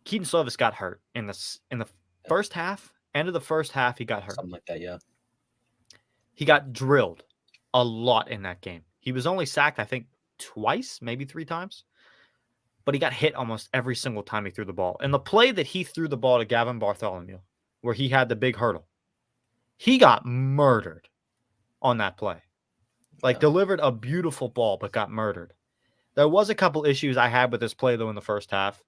Keaton Slovis got hurt in the first half. End of the first half, he got hurt. Something like that, yeah. He got drilled a lot in that game. He was only sacked, I think, twice, maybe 3 times. But he got hit almost every single time he threw the ball. And the play that he threw the ball to Gavin Bartholomew, where he had the big hurdle, he got murdered on that play. Delivered a beautiful ball, but got murdered. There was a couple issues I had with this play, though, in the first half.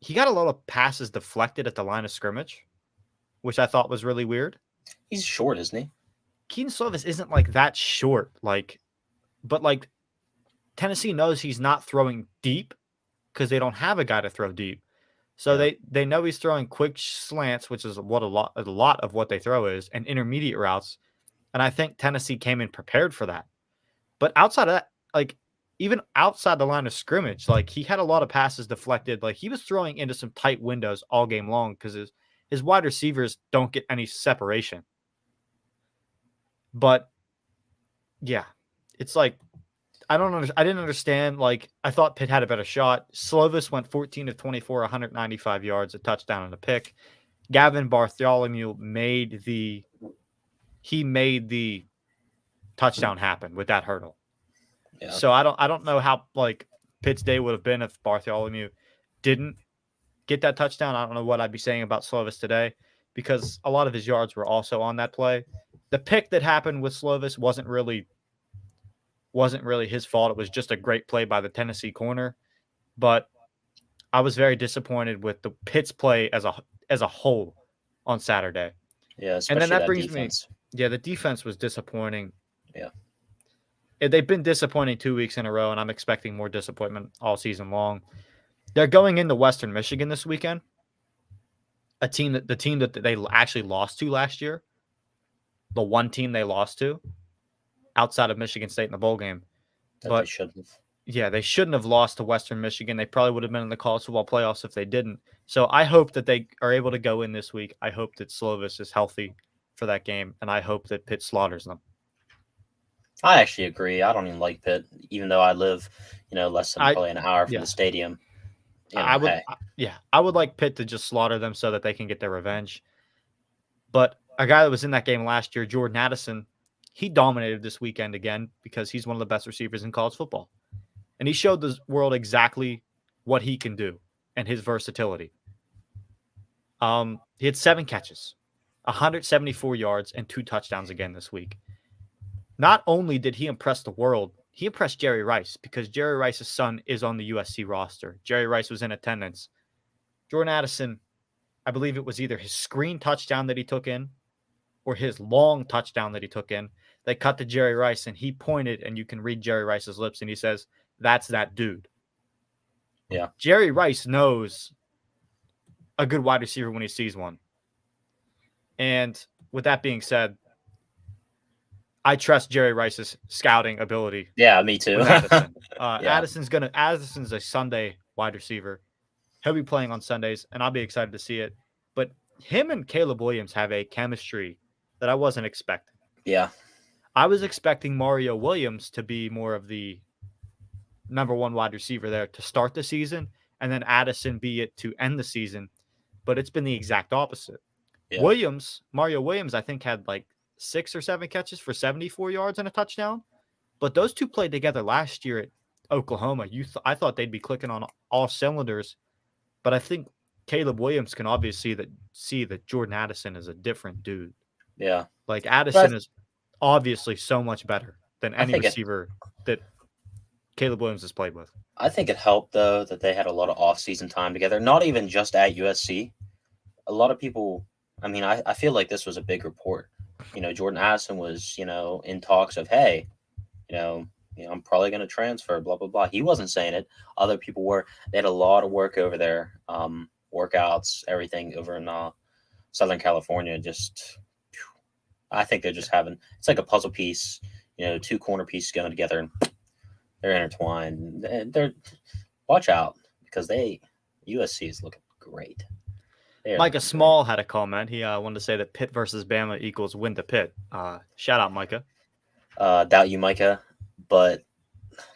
He got a lot of passes deflected at the line of scrimmage, which I thought was really weird. He's short, isn't he? Keaton Slovis isn't that short. But Tennessee knows he's not throwing deep because they don't have a guy to throw deep. So they know he's throwing quick slants, which is what a lot of what they throw is, and intermediate routes. And I think Tennessee came in prepared for that. But outside of that, even outside the line of scrimmage, he had a lot of passes deflected. He was throwing into some tight windows all game long because his wide receivers don't get any separation. But yeah, it's I didn't understand. I thought Pitt had a better shot. Slovis went 14 of 24, 195 yards, a touchdown and a pick. Gavin Bartholomew made the touchdown happen with that hurdle. Yeah. So I don't know how Pitt's day would have been if Bartholomew didn't get that touchdown. I don't know what I'd be saying about Slovis today because a lot of his yards were also on that play. The pick that happened with Slovis wasn't really his fault. It was just a great play by the Tennessee corner. But I was very disappointed with the Pitt's play as a whole on Saturday. Yeah, and then that brings defense. The defense was disappointing. Yeah. They've been disappointing 2 weeks in a row, and I'm expecting more disappointment all season long. They're going into Western Michigan this weekend, the team that they actually lost to last year, the one team they lost to outside of Michigan State in the bowl game. They shouldn't have. Yeah, they shouldn't have lost to Western Michigan. They probably would have been in the college football playoffs if they didn't. So I hope that they are able to go in this week. I hope that Slovis is healthy for that game, and I hope that Pitt slaughters them. I actually agree. I don't even like Pitt, even though I live, less than probably an hour from Yeah. the stadium. I would, Hey, I would like Pitt to just slaughter them so that they can get their revenge. But a guy that was in that game last year, Jordan Addison, he dominated this weekend again because he's one of the best receivers in college football. And he showed the world exactly what he can do and his versatility. He had 7 catches, 174 yards, and 2 touchdowns again this week. Not only did he impress the world, he impressed Jerry Rice because Jerry Rice's son is on the USC roster. Jerry Rice was in attendance. Jordan Addison, I believe it was either his screen touchdown that he took in or his long touchdown that he took in. They cut to Jerry Rice, and he pointed, and you can read Jerry Rice's lips, and he says, "That's that dude." Yeah. Jerry Rice knows a good wide receiver when he sees one. And with that being said, I trust Jerry Rice's scouting ability. Yeah, me too. With Addison. Yeah. Addison's a Sunday wide receiver. He'll be playing on Sundays, and I'll be excited to see it. But him and Caleb Williams have a chemistry that I wasn't expecting. Yeah. I was expecting Mario Williams to be more of the number 1 wide receiver there to start the season, and then Addison be it to end the season. But it's been the exact opposite. Yeah. Mario Williams, I think, had like 6 or 7 catches for 74 yards and a touchdown. But those two played together last year at Oklahoma. I thought they'd be clicking on all cylinders. But I think Caleb Williams can obviously see that Jordan Addison is a different dude. Yeah. Like Addison is obviously so much better than any receiver that Caleb Williams has played with. I think it helped, though, that they had a lot of off-season time together, not even just at USC. A lot of people, I feel like this was a big report. Jordan Addison was, in talks of, hey, I'm probably going to transfer, blah, blah, blah. He wasn't saying it. Other people were. They had a lot of work over there, workouts, everything over in Southern California. I think they're just it's like a puzzle piece, 2 corner pieces going together, and they're intertwined. Watch out, because USC is looking great. Micah Small had a comment. He wanted to say that Pitt versus Bama equals win to Pitt. Shout out, Micah. Doubt you, Micah. But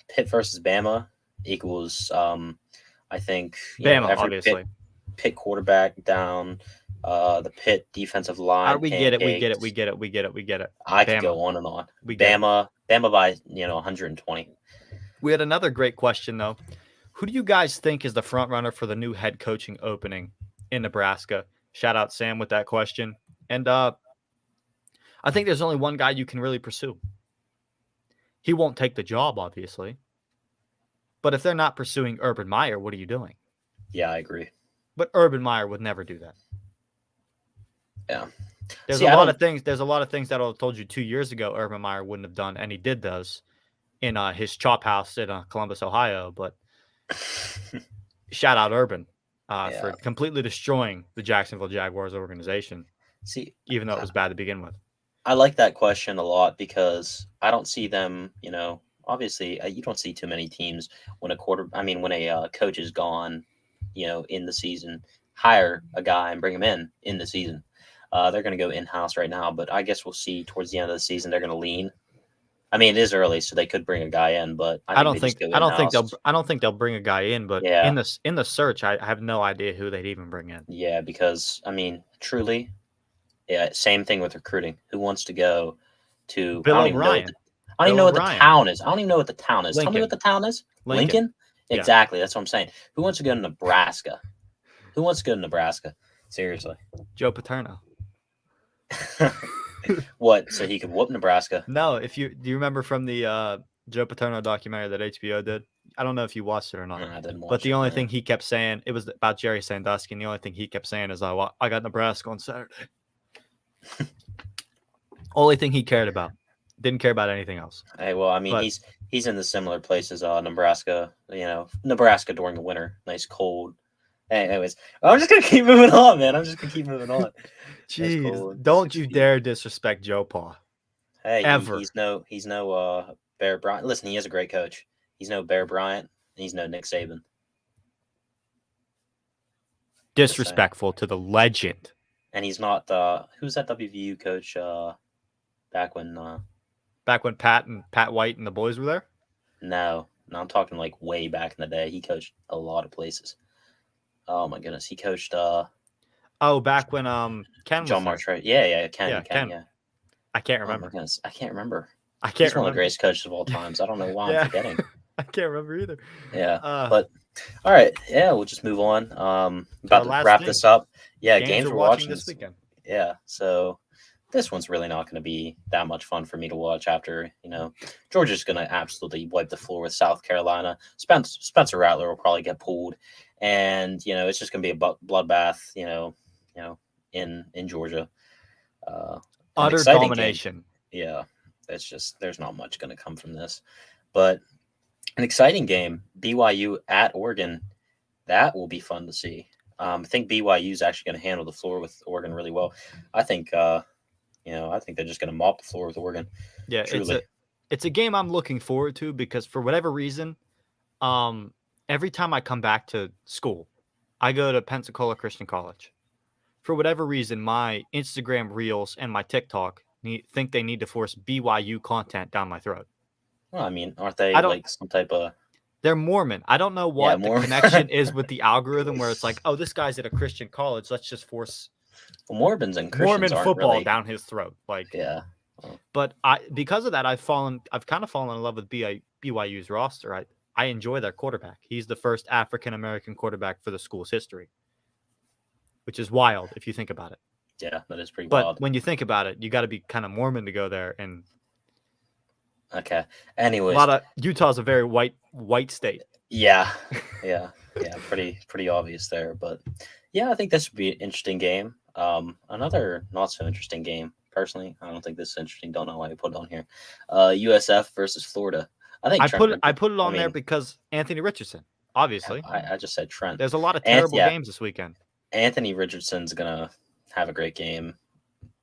Pitt versus Bama equals, I think, Bama, obviously. Pitt quarterback down, the Pitt defensive line. We get it. I could go on and on. Bama by 120. We had another great question though. Who do you guys think is the front runner for the new head coaching opening in Nebraska? Shout out Sam with that question. And I think there's only one guy you can really pursue. He won't take the job, obviously. But if they're not pursuing Urban Meyer, what are you doing? Yeah, I agree. But Urban Meyer would never do that. Yeah. There's a lot of things that I told you 2 years ago Urban Meyer wouldn't have done, and he did those in his chop house in Columbus, Ohio. But shout out Urban for completely destroying the Jacksonville Jaguars organization. Even though it was bad to begin with. I like that question a lot because I don't see them, obviously you don't see too many teams when a coach is gone, in the season, hire a guy and bring him in the season. They're going to go in-house right now, but I guess we'll see towards the end of the season, they're going to lean. It is early, so they could bring a guy in, but I don't think they'll bring a guy in, but in the search, I have no idea who they'd even bring in. Yeah, because truly, same thing with recruiting. Who wants to go to Bill O'Brien? I don't even know what the town is. I don't even know what the town is. Lincoln. Tell me what the town is. Lincoln? Exactly. That's what I'm saying. Who wants to go to Nebraska? Who wants to go to Nebraska? Seriously. Joe Paterno. What? So he could whoop Nebraska? No. Do you remember from the Joe Paterno documentary that HBO did? I don't know if you watched it or not. No, I didn't watch but the only thing he kept saying, it was about Jerry Sandusky, and the only thing he kept saying is, I got Nebraska on Saturday. Only thing he cared about. Didn't care about anything else. Hey, well, he's in the similar places. Nebraska. Nebraska during the winter, nice cold. Anyways, I'm just gonna keep moving on, man. Jeez, nice don't you dare disrespect Joe Pa. Hey, ever. He's no Bear Bryant. Listen, he is a great coach. He's no Bear Bryant. And he's no Nick Saban. Just saying. Disrespectful to the legend. And he's not who's that WVU coach back when Pat White and the boys were there? No, I'm talking like way back in the day. He coached a lot of places. Oh my goodness, he coached back when Ken was John there. Martrey. Yeah, Ken. I can't Oh my remember. goodness, I can't remember. I can't He's remember. one of the greatest coaches of all times. I don't know why I'm forgetting. I can't remember either. Yeah, but all right, yeah, we'll just move on. About to wrap this up. Yeah, games we're watching this weekend. Yeah, so this one's really not going to be that much fun for me to watch after, Georgia's going to absolutely wipe the floor with South Carolina. Spencer Rattler will probably get pulled, and, it's just going to be a bloodbath, in Georgia. Utter domination. Game. Yeah, it's just, there's not much going to come from this. But an exciting game, BYU at Oregon, that will be fun to see. I think BYU is actually going to handle the floor with Oregon really well. I think I think they're just going to mop the floor with Oregon. Yeah, truly. It's a game I'm looking forward to because for whatever reason, every time I come back to school, I go to Pensacola Christian College. For whatever reason, my Instagram reels and my TikTok think they need to force BYU content down my throat. Well, I mean, aren't they like some type of... They're Mormon. I don't know what the connection is with the algorithm where it's like, oh, this guy's at a Christian college. Let's just force Mormons and Christians Mormon football down his throat. Like, yeah. But because of that, I've kind of fallen in love with BYU's roster. I enjoy their quarterback. He's the first African American quarterback for the school's history, which is wild if you think about it. Yeah, that is pretty wild. But when you think about it, you got to be kind of Mormon to go there. And okay. Anyways, Utah's a very white state. Yeah. Pretty obvious there. But yeah, I think this would be an interesting game. Another not so interesting game. Personally, I don't think this is interesting. Don't know why I put it on here. USF versus Florida. I think I put it on there because Anthony Richardson. Obviously, I just said Trent. There's a lot of terrible games this weekend. Anthony Richardson's gonna have a great game.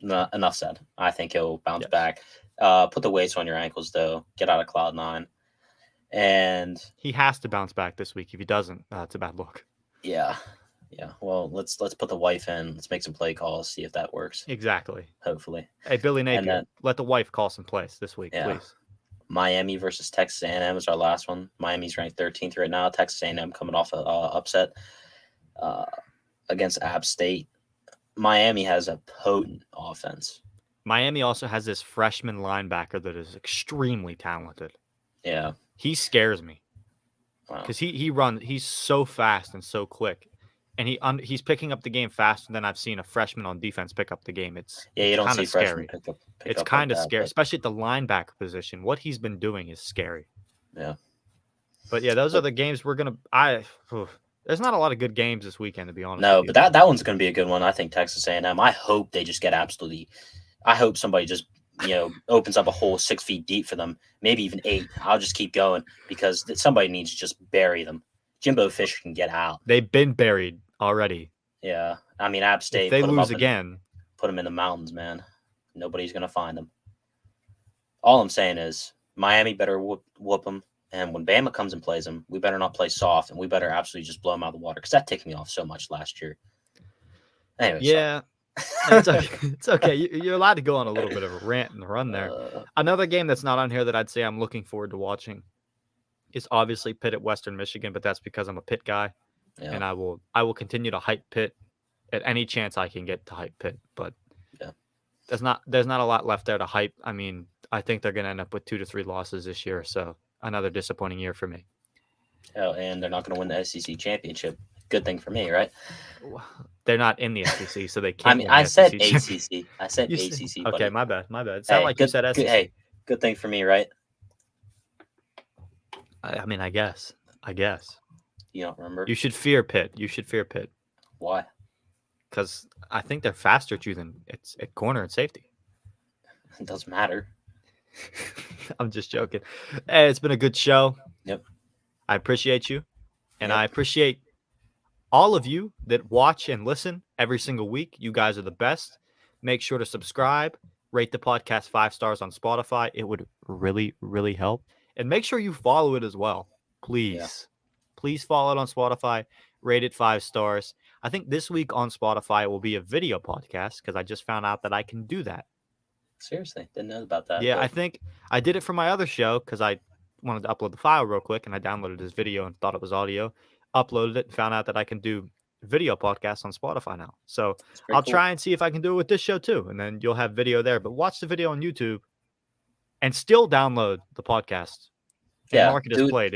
Enough said. I think he'll bounce back. Put the weights on your ankles, though. Get out of cloud nine. And he has to bounce back this week. If he doesn't, it's a bad look. Yeah. Well, let's put the wife in. Let's make some play calls. See if that works. Exactly. Hopefully. Hey, Billy Napier, let the wife call some plays this week, please. Miami versus Texas A&M is our last one. Miami's ranked 13th right now. Texas A&M coming off an upset against App State. Miami has a potent offense. Miami also has this freshman linebacker that is extremely talented. Yeah. He scares me because he runs. He's so fast and so quick, and he's picking up the game faster than I've seen a freshman on defense pick up the game. You don't see freshmen pick up. It's kind of scary, especially at the linebacker position. What he's been doing is scary. Yeah. But yeah, those are the games we're gonna. There's not a lot of good games this weekend, to be honest. No, but that one's gonna be a good one. I think Texas A&M. I hope they just get absolutely. I hope somebody just opens up a hole 6 feet deep for them, maybe even 8. I'll just keep going because somebody needs to just bury them. Jimbo Fisher can get out. They've been buried already. Yeah, I mean App State. If they lose again, put them in the mountains, man. Nobody's gonna find them. All I'm saying is Miami better whoop them, and when Bama comes and plays them, we better not play soft, and we better absolutely just blow them out of the water because that ticked me off so much last year. Anyway, yeah. It's okay. It's okay. You're allowed to go on a little bit of a rant and run there. Another game that's not on here that I'd say I'm looking forward to watching is obviously Pitt at Western Michigan, but that's because I'm a Pitt guy, and I will continue to hype Pitt at any chance I can get to hype Pitt. But there's not a lot left there to hype. I mean, I think they're going to end up with 2 to 3 losses this year, so another disappointing year for me. Oh, and they're not going to win the SEC championship. Good thing for me, right? They're not in the SEC, so they can't. I mean, I said ACC. I said ACC. Okay, my bad. It sounded like you said SEC. Hey, good thing for me, right? I mean, I guess. You don't remember? You should fear Pitt. Why? Because I think they're faster at you than it's at corner and safety. It doesn't matter. I'm just joking. Hey, it's been a good show. Yep. I appreciate you. And I appreciate all of you that watch and listen every single week. You guys are the best. Make sure to subscribe, rate the podcast 5 stars on Spotify. It would really, really help. And make sure you follow it as well. Please. Please follow it on Spotify. Rate it 5 stars. I think this week on Spotify it will be a video podcast because I just found out that I can do that. Seriously, didn't know about that. Yeah, I But think I did it for my other show because I wanted to upload the file real quick and I downloaded this video and thought it was audio. Uploaded it and found out that I can do video podcasts on Spotify now. So it's pretty I'll cool. try and see if I can do it with this show too. And then you'll have video there. But watch the video on YouTube and still download the podcast. And Yeah, mark it as played.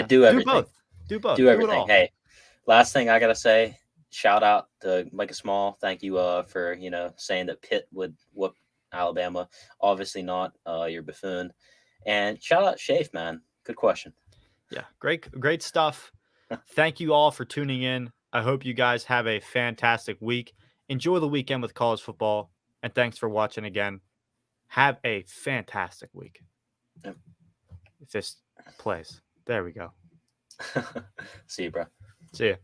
do everything. Do both. Do both. Do everything. it all. Hey, last thing I gotta say, shout out to Micah Small. Thank you for saying that Pitt would whoop Alabama. Obviously not. You're a buffoon. And shout out Shafe, man. Good question. Yeah, great stuff. Thank you all for tuning in. I hope you guys have a fantastic week. Enjoy the weekend with college football. And thanks for watching again. Have a fantastic week. Yep. If this plays. There we go. See you, bro. See ya.